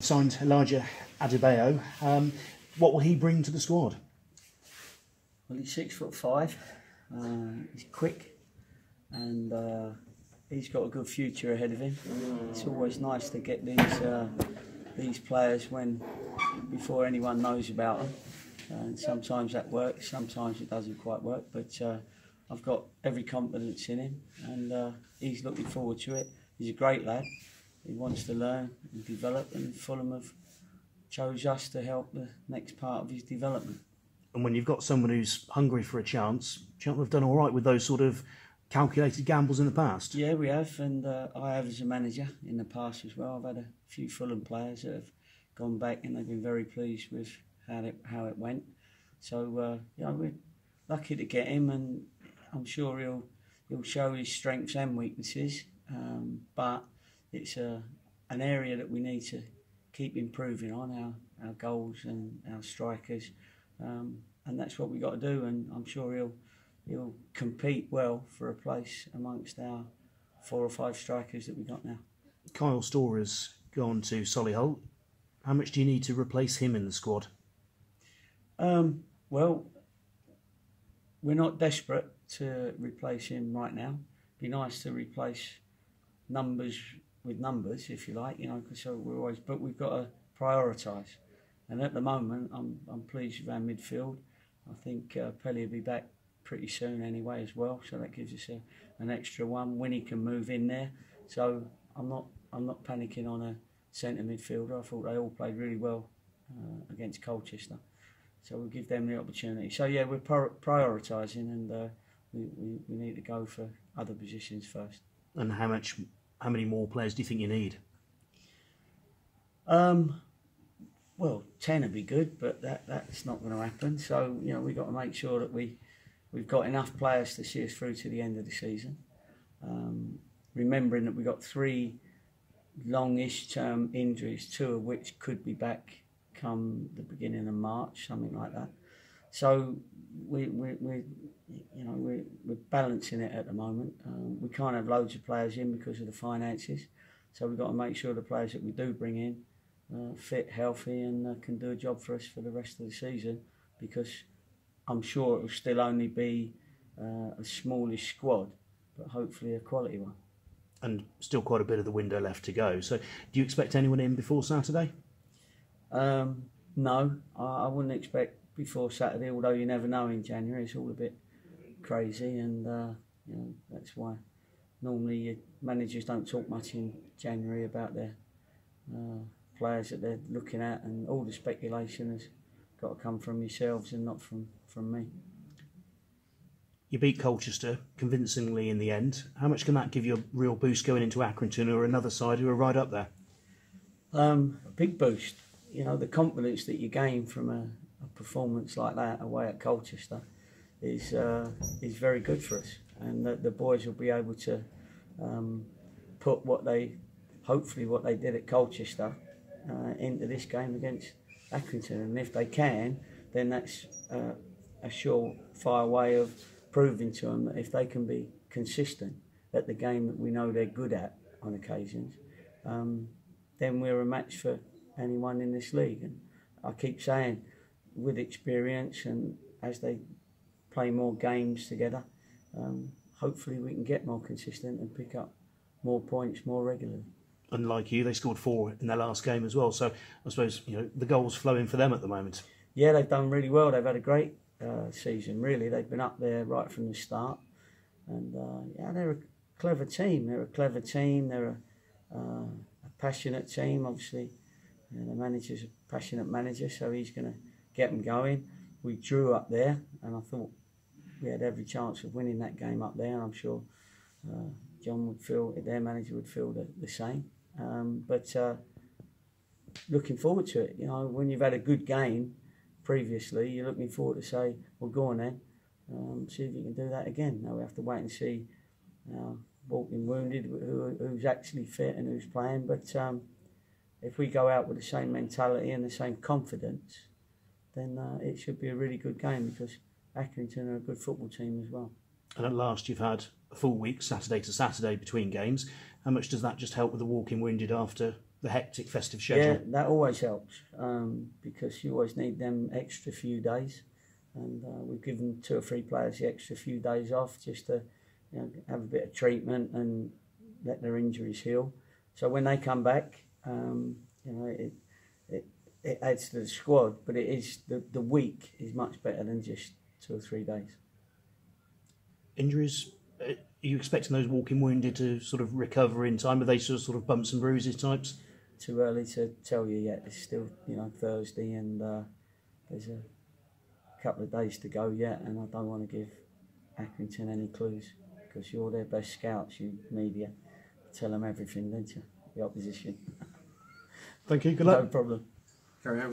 Signed Elijah Adebayo. What will he bring to the squad? Well, he's 6'5". He's quick, and he's got a good future ahead of him. It's always nice to get these players before anyone knows about them. And sometimes that works, sometimes it doesn't quite work. But I've got every confidence in him, and he's looking forward to it. He's a great lad. He wants to learn and develop, and Fulham have chose us to help the next part of his development. And when you've got someone who's hungry for a chance, Cheltenham have done all right with those sort of calculated gambles in the past. Yeah, we have, and I have as a manager in the past as well. I've had a few Fulham players that have gone back and they've been very pleased with how it went. So we're lucky to get him, and I'm sure he'll show his strengths and weaknesses. But it's an area that we need to keep improving on, our goals and our strikers, and that's what we got to do. And I'm sure he'll compete well for a place amongst our 4 or 5 strikers that we got now. Kyle Storer's gone to Solihull. How much do you need to replace him in the squad? Well, we're not desperate to replace him right now. It'd be nice to replace numbers with numbers, if you like, so but we've got to prioritise. And at the moment, I'm pleased with our midfield. I think Pelly will be back pretty soon anyway as well, so that gives us an extra one. Winnie can move in there, so I'm not panicking on a centre midfielder. I thought they all played really well against Colchester, so we'll give them the opportunity. So yeah, we're prioritising, and we need to go for other positions first. And how many more players do you think you need? Well, 10 would be good, but that's not going to happen. So we've got to make sure that we've got enough players to see us through to the end of the season. Remembering that we've got 3 longish term injuries, 2 of which could be back come the beginning of March, something like that. So we're balancing it at the moment. We can't have loads of players in because of the finances, so we've got to make sure the players that we do bring in fit, healthy, and can do a job for us for the rest of the season, because I'm sure it will still only be a smallish squad, but hopefully a quality one. And still quite a bit of the window left to go. So do you expect anyone in before Saturday? No, I wouldn't expect before Saturday, although you never know in January. It's all a bit crazy, and that's why normally managers don't talk much in January about their players that they're looking at, and all the speculation has got to come from yourselves and not from me. You beat Colchester convincingly in the end. How much can that give you a real boost going into Accrington or another side who are right up there? A big boost. The confidence that you gain from a performance like that away at Colchester is very good for us, and the boys will be able to put hopefully what they did at Colchester into this game against Accrington, and if they can, then that's a surefire way of proving to them that if they can be consistent at the game that we know they're good at on occasions, then we're a match for anyone in this league. And I keep saying, with experience and as they play more games together, hopefully we can get more consistent and pick up more points more regularly. And like you, they scored 4 in their last game as well. So I suppose the goals flowing for them at the moment. Yeah, they've done really well. They've had a great season, really. They've been up there right from the start. And they're a clever team. They're a passionate team, obviously. The manager's a passionate manager, so he's going to get them going. We drew up there, and I thought we had every chance of winning that game up there. And I'm sure their manager would feel the same. But looking forward to it. When you've had a good game previously, you're looking forward to say, well, go on then, see if you can do that again. Now we have to wait and see walking wounded who's actually fit and who's playing. But if we go out with the same mentality and the same confidence, then it should be a really good game, because Accrington are a good football team as well. And at last you've had a full week, Saturday to Saturday, between games. How much does that just help with the walking wounded after the hectic festive Yeah, schedule. that always helps because you always need them extra few days, and we've given 2 or 3 players the extra few days off just to have a bit of treatment and let their injuries heal. So when they come back, it adds to the squad, but it is the week is much better than just 2 or 3 days. Injuries, are you expecting those walking wounded to sort of recover in time? Are they sort of bumps and bruises types? Too early to tell you yet. It's still Thursday, and there's a couple of days to go yet, and I don't want to give Accrington any clues because you're their best scouts, you media. Tell them everything, don't you? The opposition. Thank you. Good luck. No problem. Carry on.